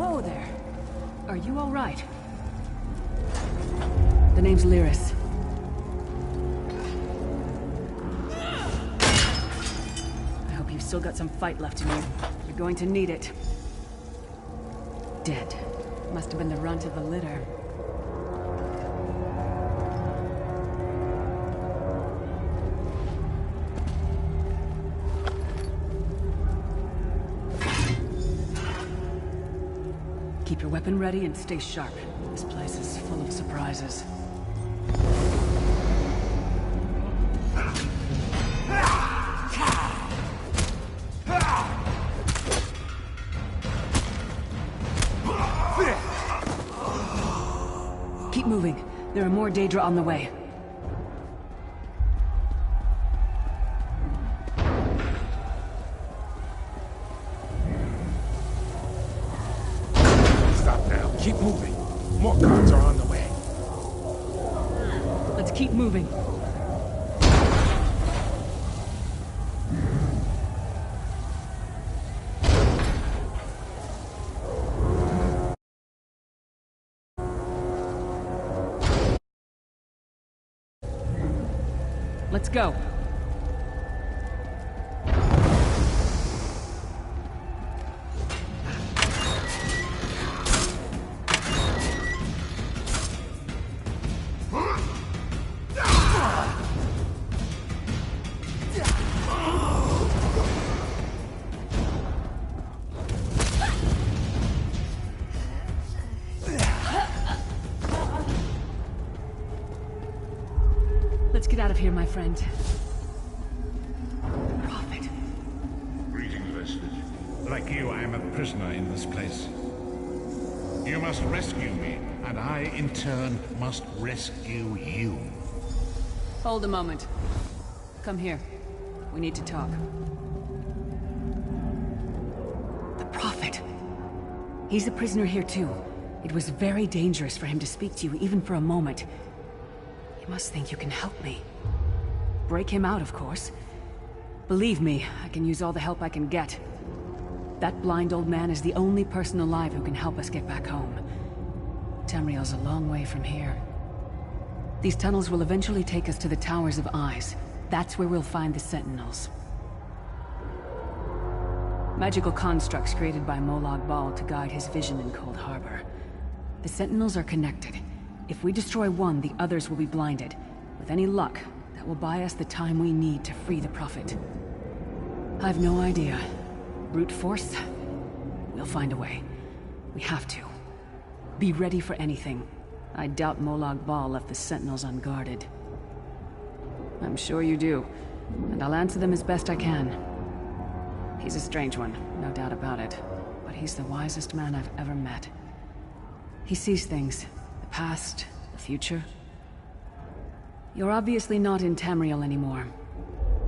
Whoa there. Are you all right? The name's Lyris. I hope you've still got some fight left in you. You're going to need it. Dead. Must have been the runt of the litter. Keep your weapon ready and stay sharp. This place is full of surprises. Keep moving. There are more Daedra on the way. Keep moving. More guards are on the way. Let's keep moving. Let's go. Let's get out of here, my friend. Prophet. Greetings, Vestige. Like you, I am a prisoner in this place. You must rescue me, and I, in turn, must rescue you. Hold a moment. Come here. We need to talk. The Prophet. He's a prisoner here, too. It was very dangerous for him to speak to you, even for a moment. You must think you can help me. Break him out, of course. Believe me, I can use all the help I can get. That blind old man is the only person alive who can help us get back home. Tamriel's a long way from here. These tunnels will eventually take us to the Towers of Eyes. That's where we'll find the Sentinels. Magical constructs created by Molag Bal to guide his vision in Cold Harbor. The Sentinels are connected. If we destroy one, the others will be blinded. With any luck, that will buy us the time we need to free the Prophet. I've no idea. Brute force? We'll find a way. We have to. Be ready for anything. I doubt Molag Bal left the Sentinels unguarded. I'm sure you do, and I'll answer them as best I can. He's a strange one, no doubt about it, but he's the wisest man I've ever met. He sees things. The past, the future. You're obviously not in Tamriel anymore.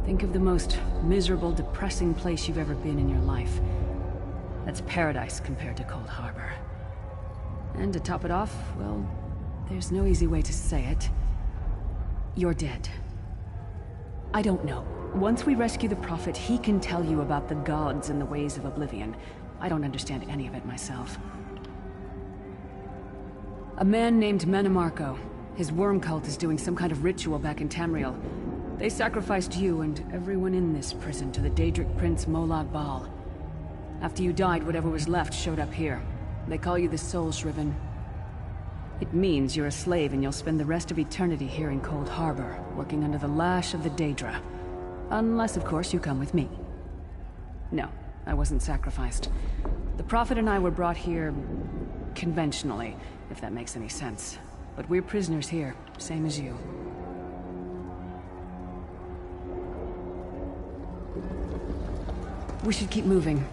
Think of the most miserable, depressing place you've ever been in your life. That's paradise compared to Cold Harbor. And to top it off, well, there's no easy way to say it. You're dead. I don't know. Once we rescue the Prophet, he can tell you about the gods and the ways of oblivion. I don't understand any of it myself. A man named Menemarco. His worm cult is doing some kind of ritual back in Tamriel. They sacrificed you and everyone in this prison to the Daedric Prince Molag Bal. After you died, whatever was left showed up here. They call you the Soul Shriven. It means you're a slave and you'll spend the rest of eternity here in Cold Harbor, working under the lash of the Daedra. Unless, of course, you come with me. No, I wasn't sacrificed. The Prophet and I were brought here conventionally, if that makes any sense. But we're prisoners here, same as you. We should keep moving.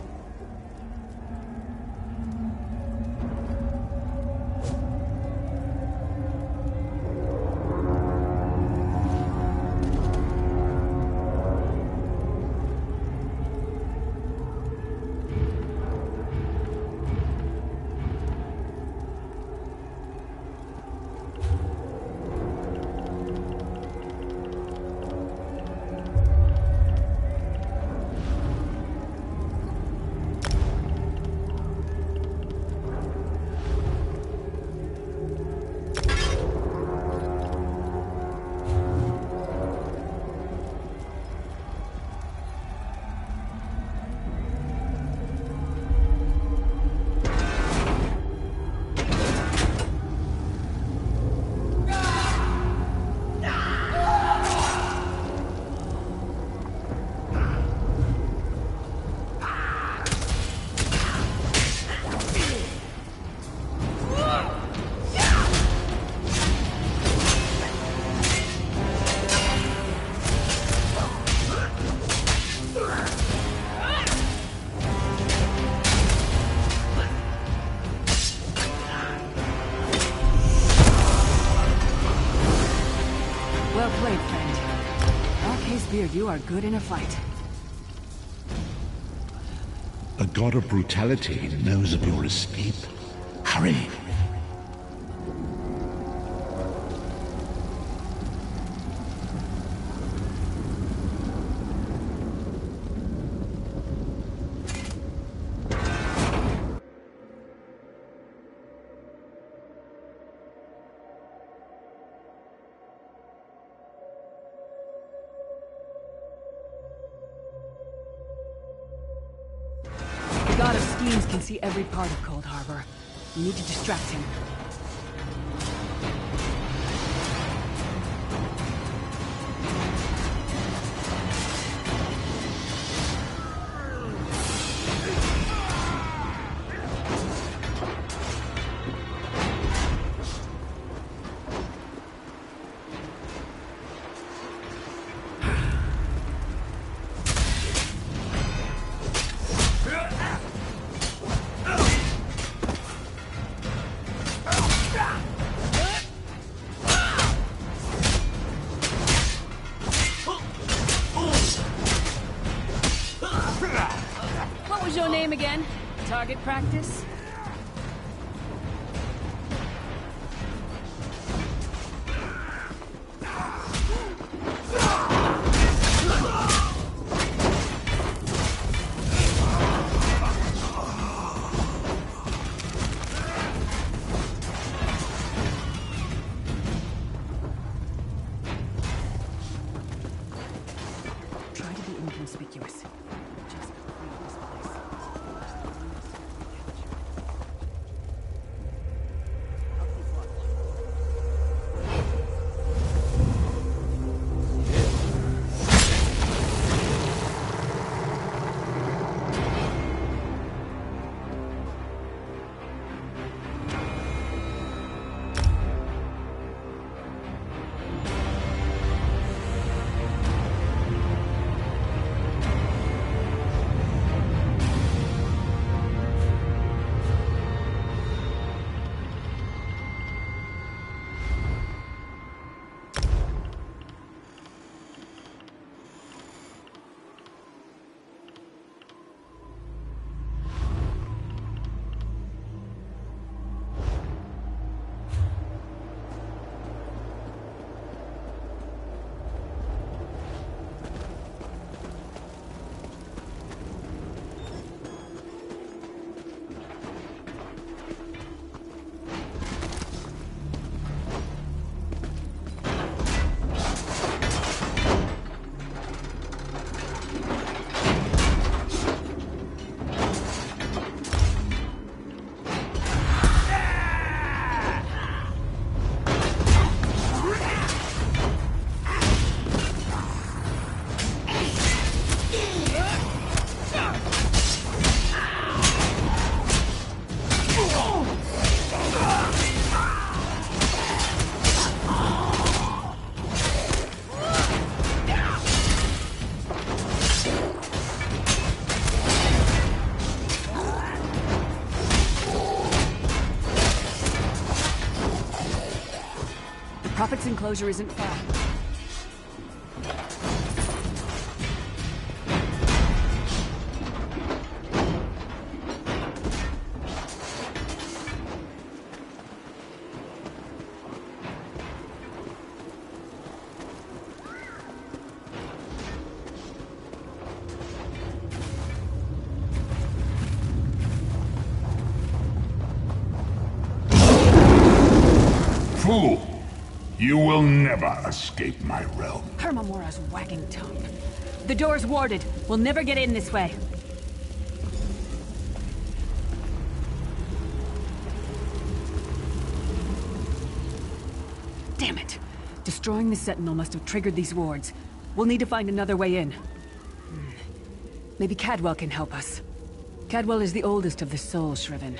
cleared, you are good in a fight. The god of brutality knows of your escape. Hurry! The god of schemes can see every part of Cold Harbor. You need to distract him. What was your name again? Target practice? Try to be inconspicuous. Just leave this place. I'll keep watch. Prophet's enclosure isn't far. Fool! You will never escape my realm. Hermamora's wagging tongue. The door's warded. We'll never get in this way. Damn it! Destroying the Sentinel must have triggered these wards. We'll need to find another way in. Maybe Cadwell can help us. Cadwell is the oldest of the Soul Shriven.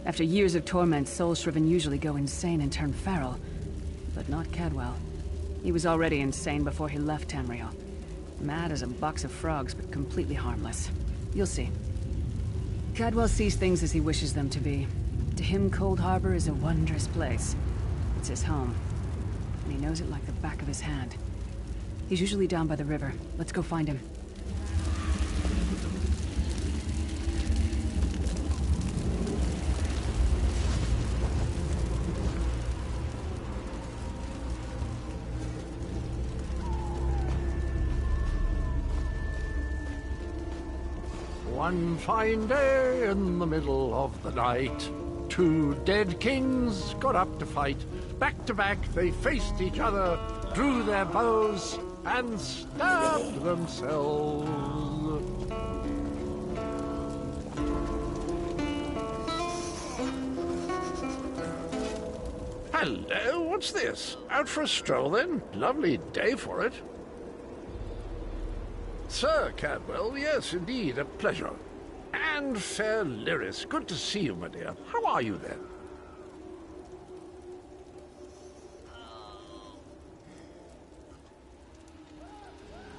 After years of torment, Soul Shriven usually go insane and turn feral. But not Cadwell. He was already insane before he left Tamriel. Mad as a box of frogs, but completely harmless. You'll see. Cadwell sees things as he wishes them to be. To him, Cold Harbor is a wondrous place. It's his home. And he knows it like the back of his hand. He's usually down by the river. Let's go find him. One fine day in the middle of the night, two dead kings got up to fight. Back to back they faced each other, drew their bows, and stabbed themselves. Hello, what's this? Out for a stroll then? Lovely day for it. Sir Cadwell, yes, indeed, a pleasure. And fair Lyris, good to see you, my dear. How are you, then?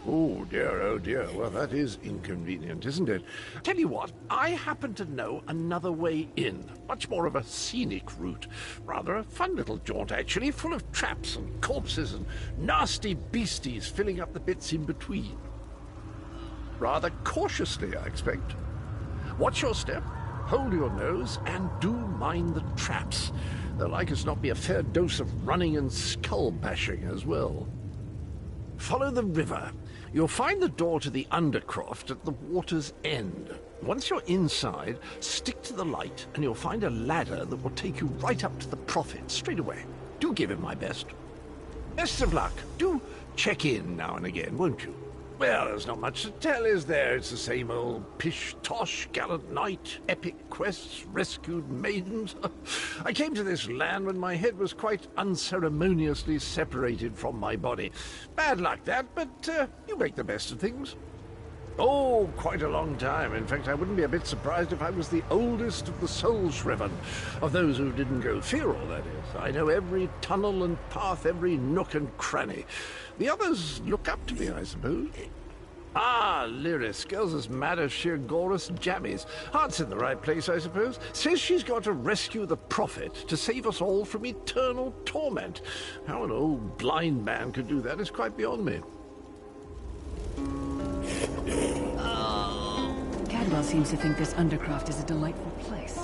Oh, dear. Well, that is inconvenient, isn't it? Tell you what, I happen to know another way in. Much more of a scenic route. Rather a fun little jaunt, actually, full of traps and corpses and nasty beasties filling up the bits in between. Rather cautiously, I expect. Watch your step, hold your nose, and do mind the traps. There'll like as not be a fair dose of running and skull-bashing as well. Follow the river. You'll find the door to the Undercroft at the water's end. Once you're inside, stick to the light, and you'll find a ladder that will take you right up to the Prophet straight away. Do give him my best. Best of luck. Do check in now and again, won't you? Well, there's not much to tell, is there? It's the same old pish-tosh, gallant knight, epic quests, rescued maidens. I came to this land when my head was quite unceremoniously separated from my body. Bad luck, that, but you make the best of things. Oh, quite a long time. In fact, I wouldn't be a bit surprised if I was the oldest of the soul-shriven, of those who didn't go feral, that is. I know every tunnel and path, every nook and cranny. The others look up to me, I suppose. Ah, Lyris, girl's as mad as sheer Gorus jammies. Heart's in the right place, I suppose. Says she's got to rescue the Prophet to save us all from eternal torment. How an old blind man could do that is quite beyond me. Cadwell seems to think this Undercroft is a delightful place.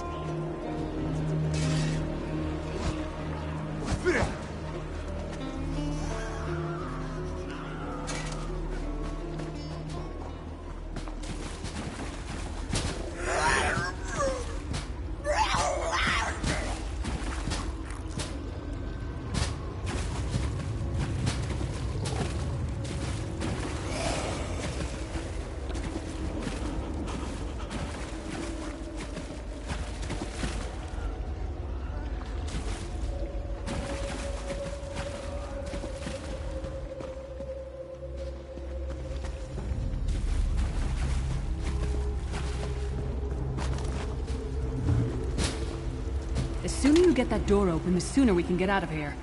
The sooner you get that door open, the sooner we can get out of here.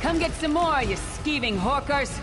Come get some more, you skeeving hawkers!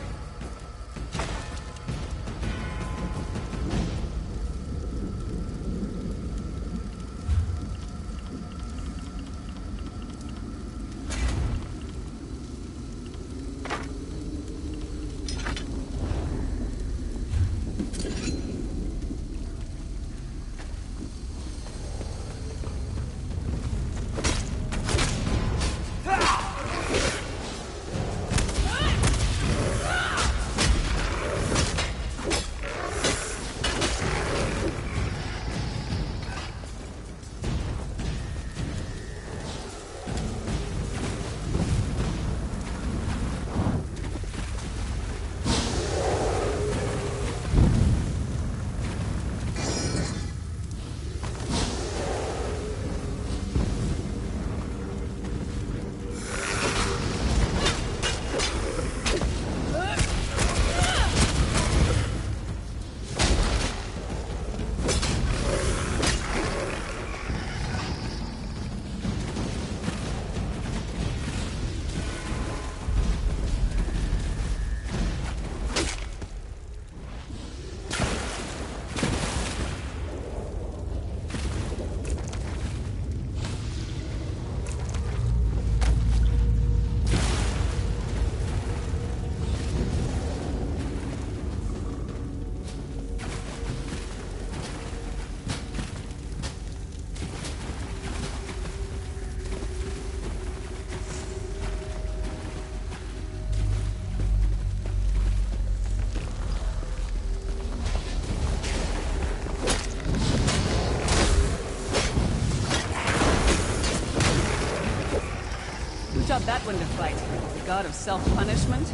that one to fight? The god of self-punishment?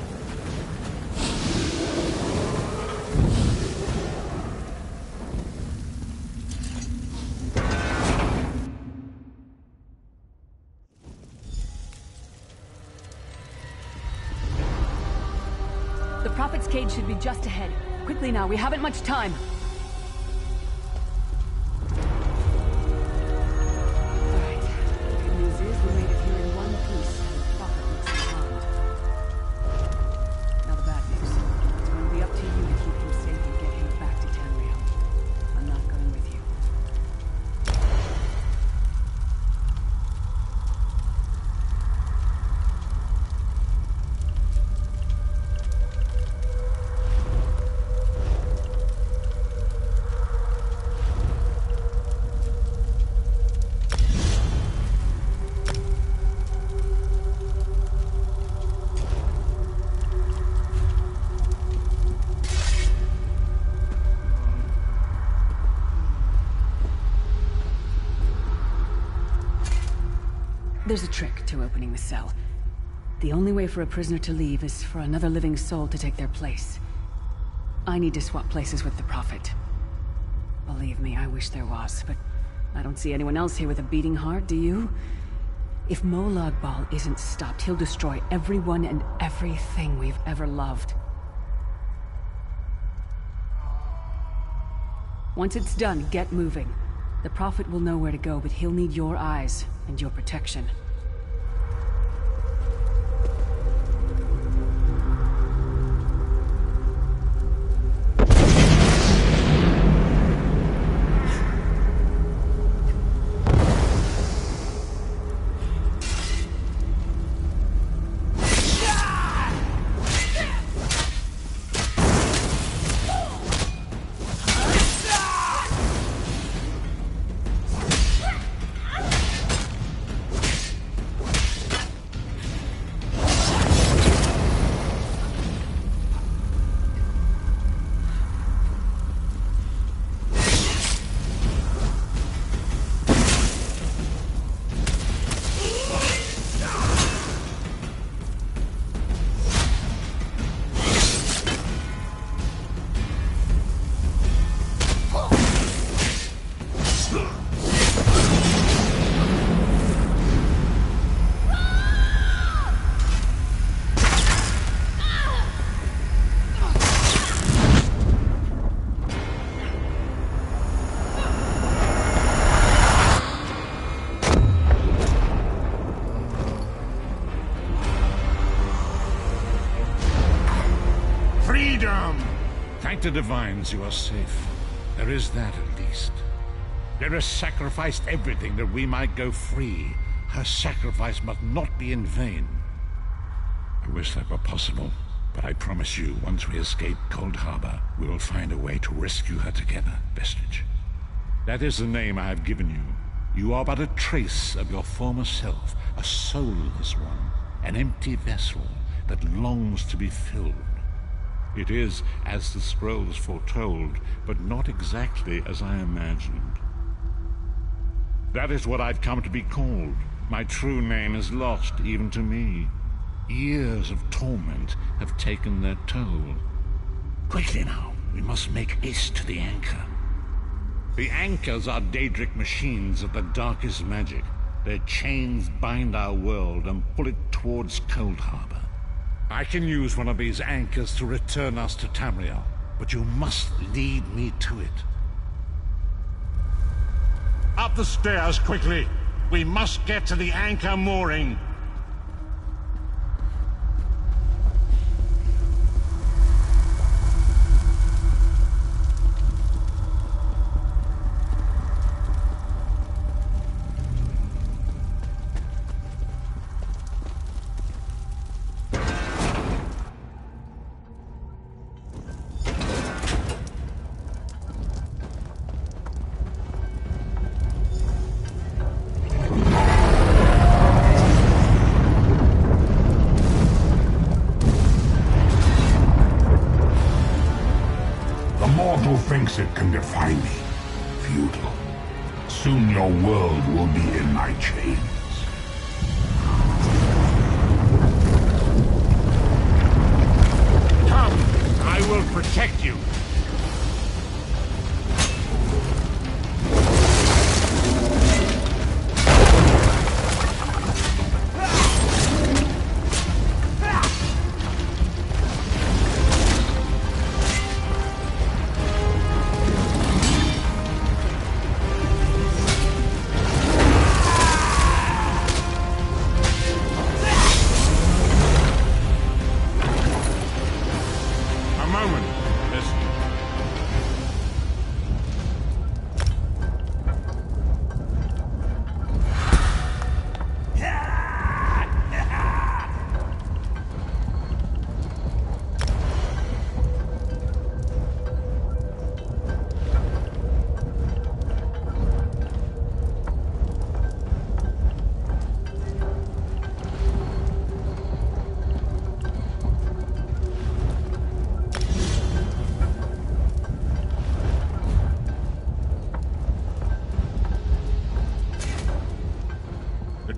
The Prophet's cage should be just ahead. Quickly now, we haven't much time. Alright. The good news is we made it here in one piece, and the Prophet looks unharmed. Now the bad news. It's going to be up to you to keep him safe and get him back to Tamriel. I'm not going with you. There's a trick to opening the cell. The only way for a prisoner to leave is for another living soul to take their place. I need to swap places with the Prophet. Believe me, I wish there was, but I don't see anyone else here with a beating heart, do you? If Molag Bal isn't stopped, he'll destroy everyone and everything we've ever loved. Once it's done, get moving. The Prophet will know where to go, but he'll need your eyes and your protection. Thank the divines you are safe. There is that at least. Lyra sacrificed everything that we might go free. Her sacrifice must not be in vain. I wish that were possible, but I promise you, once we escape Cold Harbor, we will find a way to rescue her together, Vestige. That is the name I have given you. You are but a trace of your former self, a soulless one, an empty vessel that longs to be filled. It is as the scrolls foretold, but not exactly as I imagined. That is what I've come to be called. My true name is lost even to me. Years of torment have taken their toll. Quickly now, we must make haste to the anchor. The anchors are Daedric machines of the darkest magic. Their chains bind our world and pull it towards Cold Harbor. I can use one of these anchors to return us to Tamriel, but you must lead me to it. Up the stairs, quickly! We must get to the anchor mooring! Thinks it can defy me. Futile. Soon your world will be in my chains. will protect you.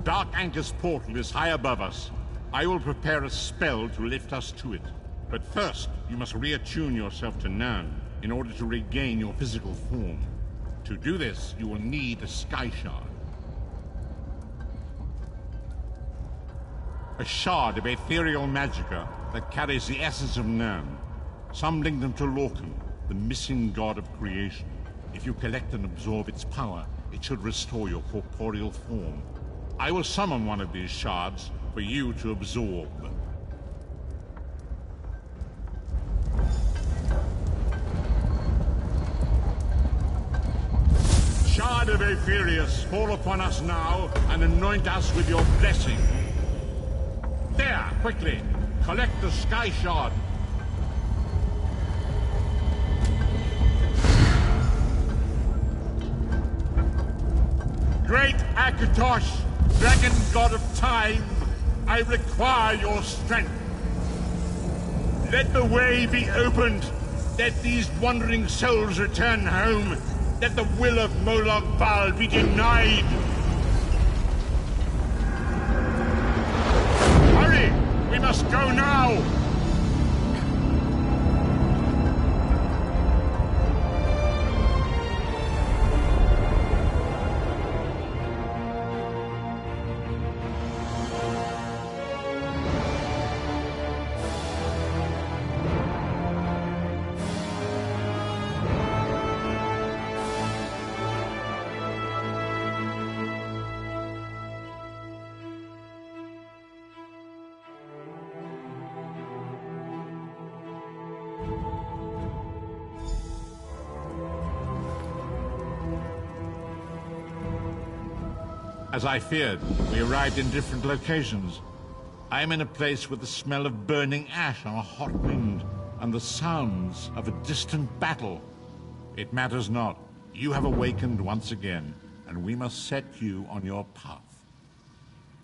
Dark Anchor's portal is high above us. I will prepare a spell to lift us to it. But first, you must reattune yourself to Nern in order to regain your physical form. To do this, you will need a Sky Shard. A shard of ethereal magicka that carries the essence of Nern. Some link them to Lorcan, the missing god of creation. If you collect and absorb its power, it should restore your corporeal form. I will summon one of these shards for you to absorb. Shard of Aetherius, fall upon us now and anoint us with your blessing. There, quickly, collect the Sky Shard. Great Akatosh, Dragon God of Time, I require your strength. Let the way be opened. Let these wandering souls return home. Let the will of Molag Bal be denied. Hurry! We must go now! As I feared, we arrived in different locations. I am in a place with the smell of burning ash on a hot wind, and the sounds of a distant battle. It matters not. You have awakened once again, and we must set you on your path.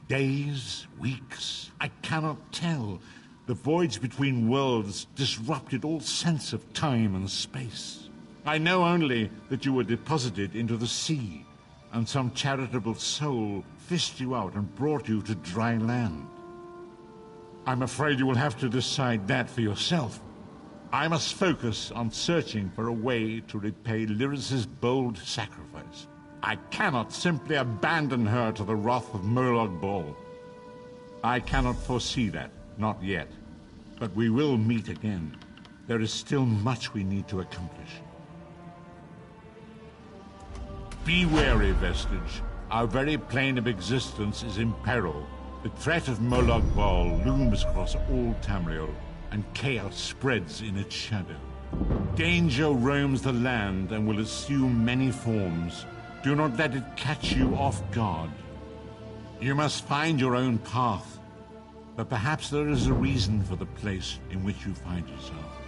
Days, weeks, I cannot tell. The voids between worlds disrupted all sense of time and space. I know only that you were deposited into the sea, and some charitable soul fished you out and brought you to dry land. I'm afraid you will have to decide that for yourself. I must focus on searching for a way to repay Lyris's bold sacrifice. I cannot simply abandon her to the wrath of Molag Bal. I cannot foresee that, not yet. But we will meet again. There is still much we need to accomplish. Be wary, Vestige. Our very plane of existence is in peril. The threat of Molag Bal looms across all Tamriel, and chaos spreads in its shadow. Danger roams the land and will assume many forms. Do not let it catch you off guard. You must find your own path, but perhaps there is a reason for the place in which you find yourself.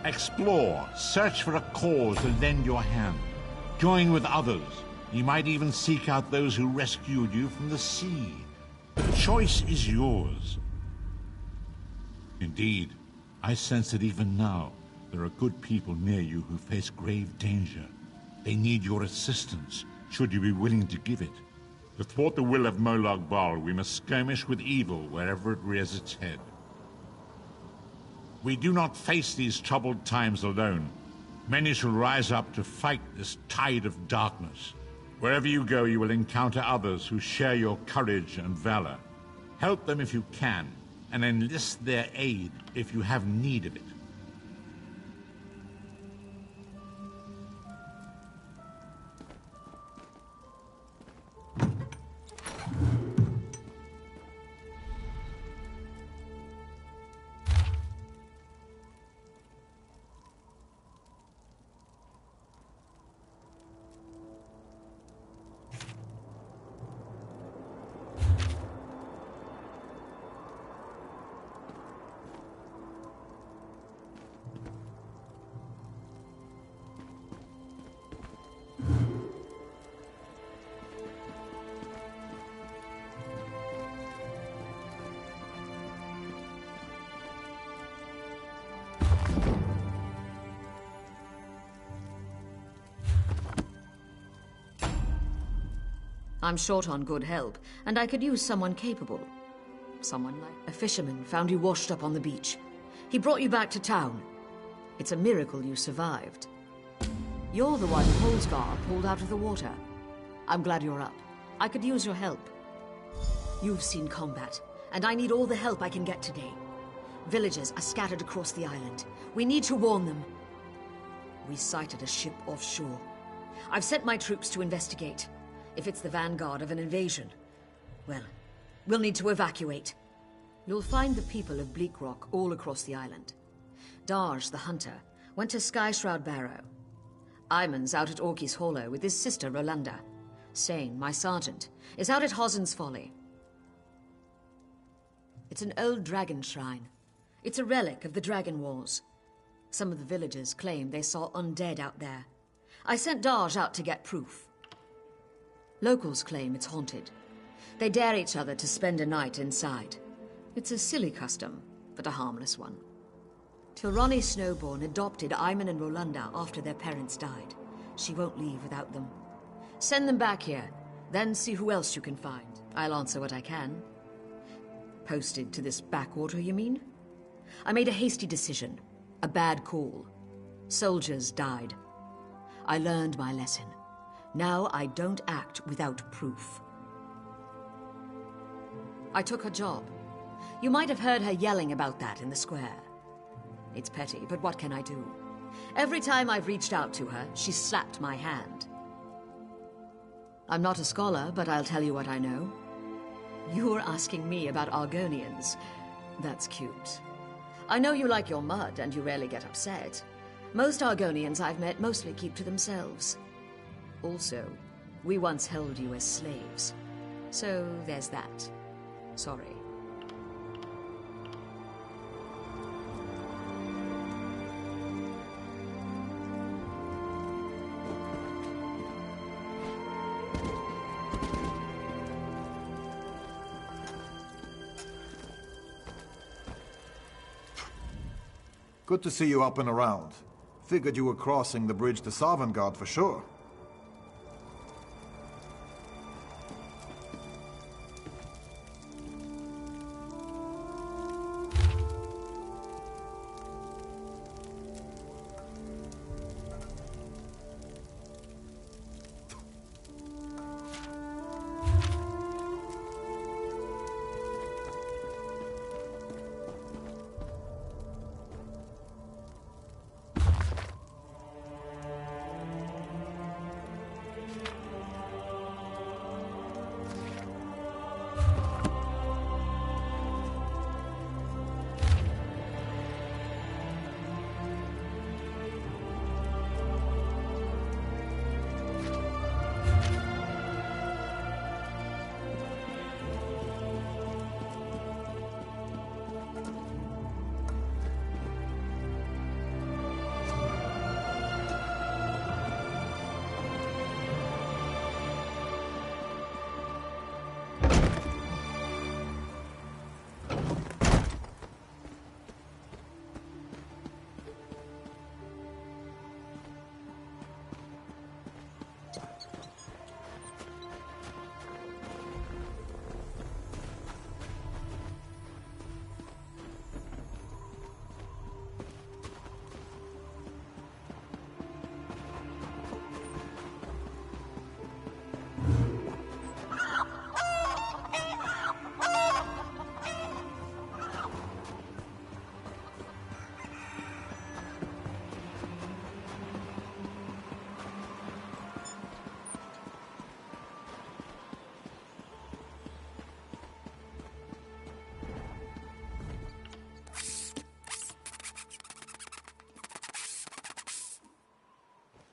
Explore, search for a cause to lend your hand. Join with others. You might even seek out those who rescued you from the sea. The choice is yours. Indeed, I sense that even now, there are good people near you who face grave danger. They need your assistance, should you be willing to give it. To thwart the will of Molag Bal, we must skirmish with evil wherever it rears its head. We do not face these troubled times alone. Many shall rise up to fight this tide of darkness. Wherever you go, you will encounter others who share your courage and valor. Help them if you can, and enlist their aid if you have need of it. I'm short on good help, and I could use someone capable. Someone like a fisherman found you washed up on the beach. He brought you back to town. It's a miracle you survived. You're the one Holsgar pulled out of the water. I'm glad you're up. I could use your help. You've seen combat, and I need all the help I can get today. Villagers are scattered across the island. We need to warn them. We sighted a ship offshore. I've sent my troops to investigate. If it's the vanguard of an invasion, well, we'll need to evacuate. You'll find the people of Bleak Rock all across the island. Darj, the hunter, went to Skyshroud Barrow. Iman's out at Orky's Hollow with his sister Rolanda. Sane, my sergeant, is out at Hosen's Folly. It's an old dragon shrine. It's a relic of the Dragon Wars. Some of the villagers claim they saw undead out there. I sent Darj out to get proof. Locals claim it's haunted. They dare each other to spend a night inside. It's a silly custom, but a harmless one. Tilrani Snowborn adopted Iman and Rolanda after their parents died. She won't leave without them. Send them back here, then see who else you can find. I'll answer what I can. Posted to this backwater, you mean? I made a hasty decision. A bad call. Soldiers died. I learned my lesson. Now I don't act without proof. I took her job. You might have heard her yelling about that in the square. It's petty, but what can I do? Every time I've reached out to her, she's slapped my hand. I'm not a scholar, but I'll tell you what I know. You're asking me about Argonians. That's cute. I know you like your mud and you rarely get upset. Most Argonians I've met mostly keep to themselves. Also, we once held you as slaves. So there's that. Sorry. Good to see you up and around. Figured you were crossing the bridge to Sovngarde for sure.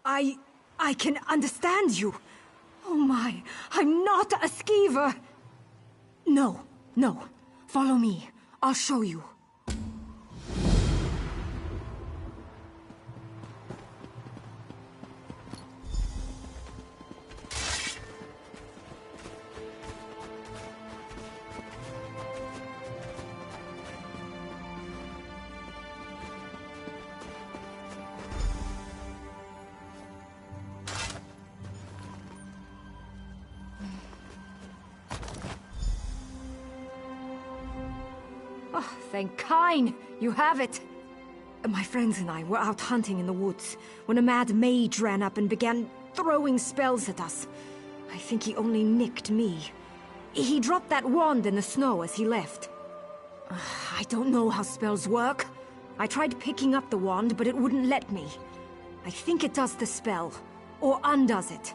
I can understand you. Oh my, I'm not a skeever. No. Follow me. I'll show you. Oh, thank Kine! You have it! My friends and I were out hunting in the woods when a mad mage ran up and began throwing spells at us. I think he only nicked me. He dropped that wand in the snow as he left. I don't know how spells work. I tried picking up the wand, but it wouldn't let me. I think it does the spell, or undoes it.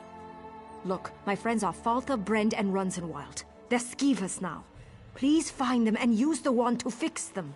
Look, my friends are Falta, Brend, and Runzenwild. They're skeevers now. Please find them and use the wand to fix them.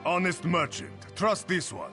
Honest merchant, trust this one.